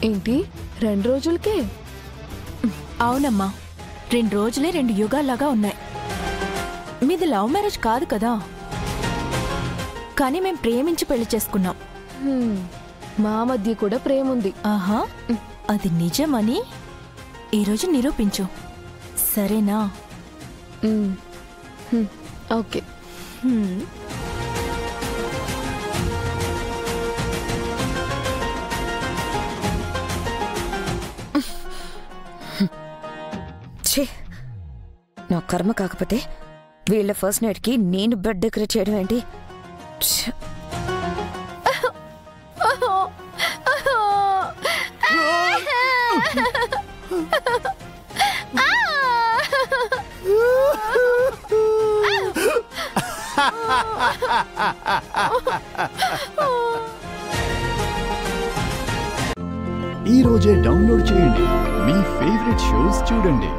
ఏంటి 2 రోజులకే? అవునమ్మా, 2 రోజులే 2 యుగాల్లాగా ఉన్నాయి. మీది లవ్ మ్యారేజ్ కాదు కదా, కానీ మేం ప్రేమించి పెళ్లి చేసుకున్నాం. మా మధ్య కూడా ప్రేమ ఉంది. ఆహా, అది నిజమని ఈరోజు నిరూపించు, సరేనా? ఓకే. నా కర్మ కాకపోతే వీళ్ళ ఫస్ట్ నైట్ కి నేను బెడ్ డెకరేట్ చేయడం ఏంటి? ఈ రోజే డౌన్లోడ్ చేయండి, మీ ఫేవరెట్ షోస్ చూడండి.